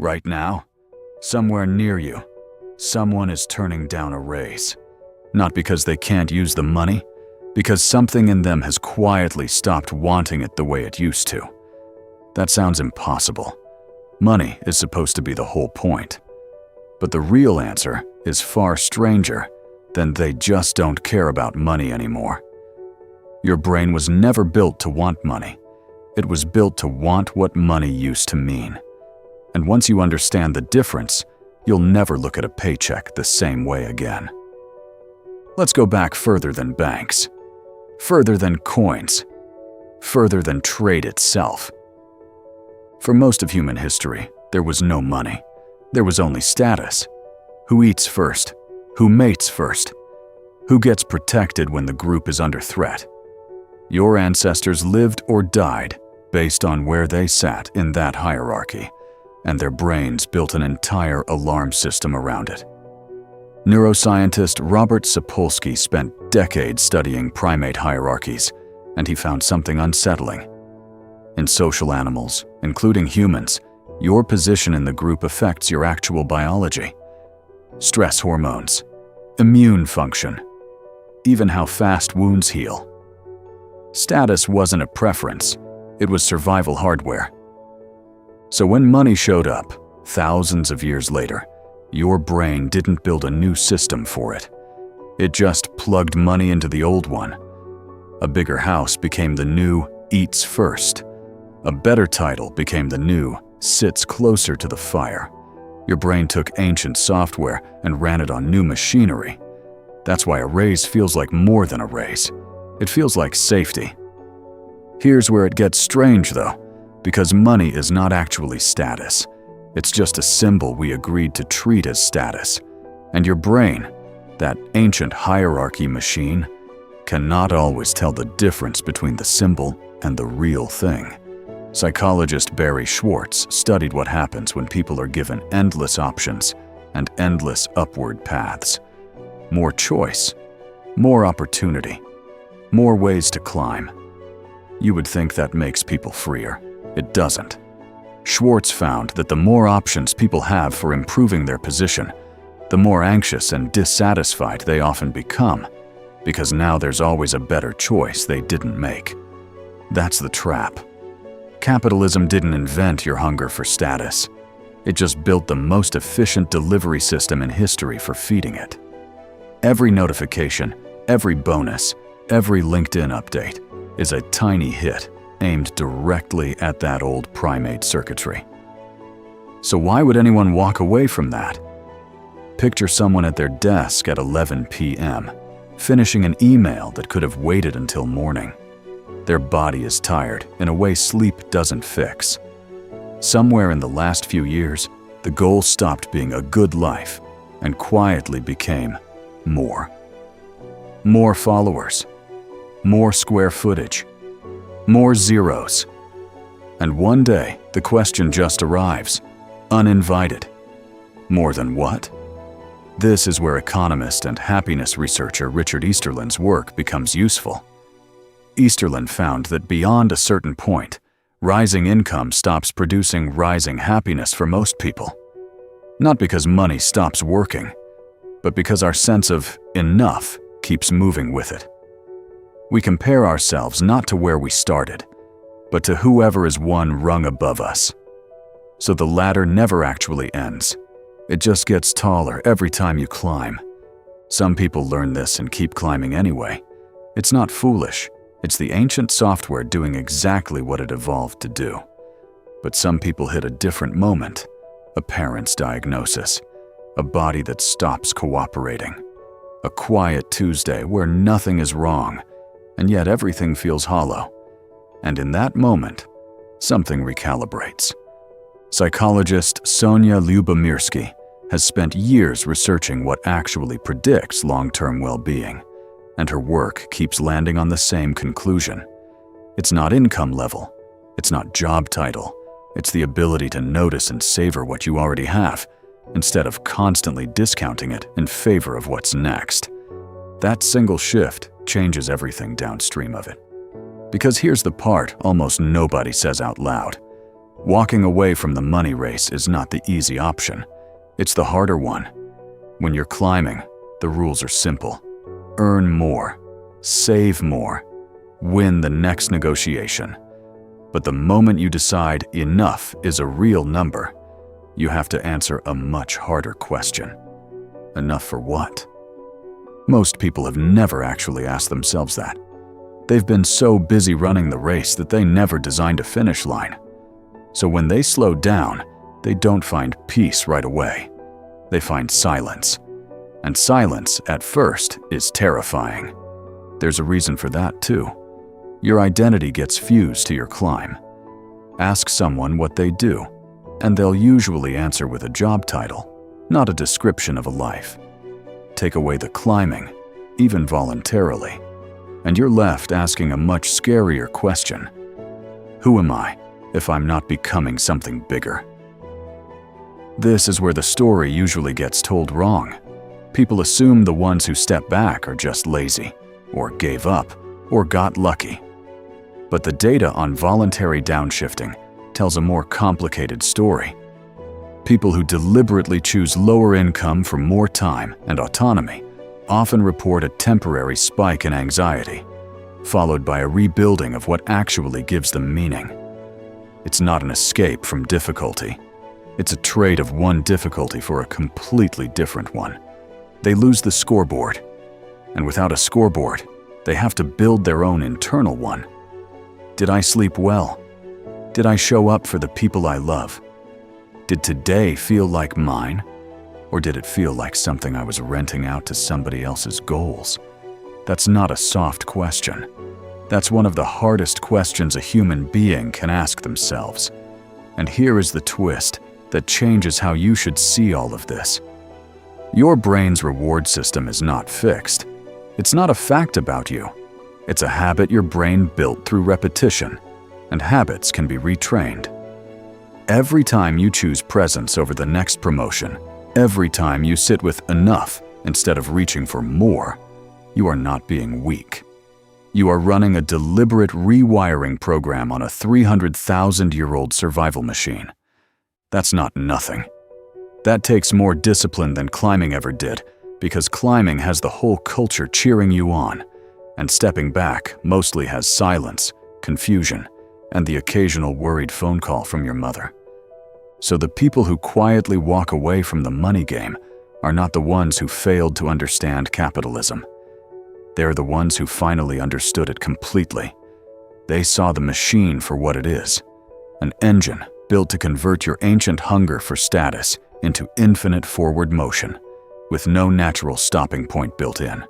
Right now, somewhere near you, someone is turning down a raise. Not because they can't use the money, because something in them has quietly stopped wanting it the way it used to. That sounds impossible. Money is supposed to be the whole point. But the real answer is far stranger than they just don't care about money anymore. Your brain was never built to want money. It was built to want what money used to mean. And once you understand the difference, you'll never look at a paycheck the same way again. Let's go back further than banks, further than coins, further than trade itself. For most of human history, there was no money. There was only status. Who eats first? Who mates first? Who gets protected when the group is under threat? Your ancestors lived or died based on where they sat in that hierarchy, and their brains built an entire alarm system around it. Neuroscientist Robert Sapolsky spent decades studying primate hierarchies, and he found something unsettling. In social animals, including humans, your position in the group affects your actual biology. Stress hormones, immune function, even how fast wounds heal. Status wasn't a preference, it was survival hardware. So when money showed up, thousands of years later, your brain didn't build a new system for it. It just plugged money into the old one. A bigger house became the new eats first. A better title became the new sits closer to the fire. Your brain took ancient software and ran it on new machinery. That's why a raise feels like more than a raise. It feels like safety. Here's where it gets strange though, because money is not actually status. It's just a symbol we agreed to treat as status. And your brain, that ancient hierarchy machine, cannot always tell the difference between the symbol and the real thing. Psychologist Barry Schwartz studied what happens when people are given endless options and endless upward paths. More choice, more opportunity, more ways to climb. You would think that makes people freer. It doesn't. Schwartz found that the more options people have for improving their position, the more anxious and dissatisfied they often become, because now there's always a better choice they didn't make. That's the trap. Capitalism didn't invent your hunger for status. It just built the most efficient delivery system in history for feeding it. Every notification, every bonus, every LinkedIn update is a tiny hit aimed directly at that old primate circuitry. So why would anyone walk away from that? Picture someone at their desk at 11 p.m., finishing an email that could have waited until morning. Their body is tired in a way sleep doesn't fix. Somewhere in the last few years, the goal stopped being a good life and quietly became more. More followers, more square footage, more zeros. And one day, the question just arrives, uninvited. More than what? This is where economist and happiness researcher Richard Easterlin's work becomes useful. Easterlin found that beyond a certain point, rising income stops producing rising happiness for most people. Not because money stops working, but because our sense of enough keeps moving with it. We compare ourselves not to where we started, but to whoever is one rung above us. So the ladder never actually ends. It just gets taller every time you climb. Some people learn this and keep climbing anyway. It's not foolish. It's the ancient software doing exactly what it evolved to do. But some people hit a different moment, a parent's diagnosis, a body that stops cooperating, a quiet Tuesday where nothing is wrong, and yet everything feels hollow. And in that moment, something recalibrates. Psychologist Sonia Lyubomirsky has spent years researching what actually predicts long-term well-being, and her work keeps landing on the same conclusion. It's not income level, it's not job title, it's the ability to notice and savor what you already have, instead of constantly discounting it in favor of what's next. That single shift changes everything downstream of it. Because here's the part almost nobody says out loud. Walking away from the money race is not the easy option. It's the harder one. When you're climbing, the rules are simple. Earn more, save more, win the next negotiation. But the moment you decide enough is a real number, you have to answer a much harder question. Enough for what? Most people have never actually asked themselves that. They've been so busy running the race that they never designed a finish line. So when they slow down, they don't find peace right away. They find silence. And silence, at first, is terrifying. There's a reason for that, too. Your identity gets fused to your climb. Ask someone what they do, and they'll usually answer with a job title, not a description of a life. Take away the climbing, even voluntarily, and you're left asking a much scarier question. Who am I if I'm not becoming something bigger? This is where the story usually gets told wrong. People assume the ones who step back are just lazy, or gave up, or got lucky. But the data on voluntary downshifting tells a more complicated story. People who deliberately choose lower income for more time and autonomy often report a temporary spike in anxiety, followed by a rebuilding of what actually gives them meaning. It's not an escape from difficulty. It's a trade of one difficulty for a completely different one. They lose the scoreboard, and without a scoreboard, they have to build their own internal one. Did I sleep well? Did I show up for the people I love? Did today feel like mine? Or did it feel like something I was renting out to somebody else's goals? That's not a soft question. That's one of the hardest questions a human being can ask themselves. And here is the twist that changes how you should see all of this. Your brain's reward system is not fixed. It's not a fact about you. It's a habit your brain built through repetition, and habits can be retrained. Every time you choose presence over the next promotion, every time you sit with enough instead of reaching for more, you are not being weak. You are running a deliberate rewiring program on a 300,000-year-old survival machine. That's not nothing. That takes more discipline than climbing ever did, because climbing has the whole culture cheering you on, and stepping back mostly has silence, confusion, and the occasional worried phone call from your mother. So the people who quietly walk away from the money game are not the ones who failed to understand capitalism. They're the ones who finally understood it completely. They saw the machine for what it is, an engine built to convert your ancient hunger for status into infinite forward motion, with no natural stopping point built in.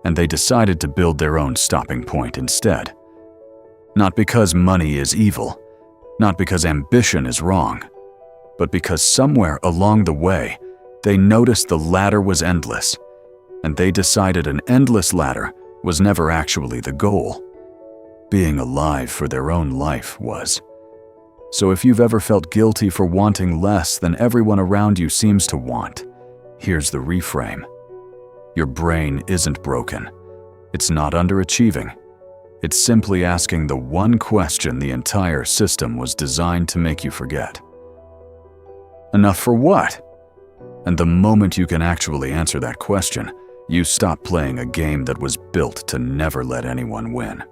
And they decided to build their own stopping point instead. Not because money is evil, not because ambition is wrong, but because somewhere along the way, they noticed the ladder was endless, and they decided an endless ladder was never actually the goal. Being alive for their own life was. So if you've ever felt guilty for wanting less than everyone around you seems to want, here's the reframe. Your brain isn't broken. It's not underachieving. It's simply asking the one question the entire system was designed to make you forget. Enough for what? And the moment you can actually answer that question, you stop playing a game that was built to never let anyone win.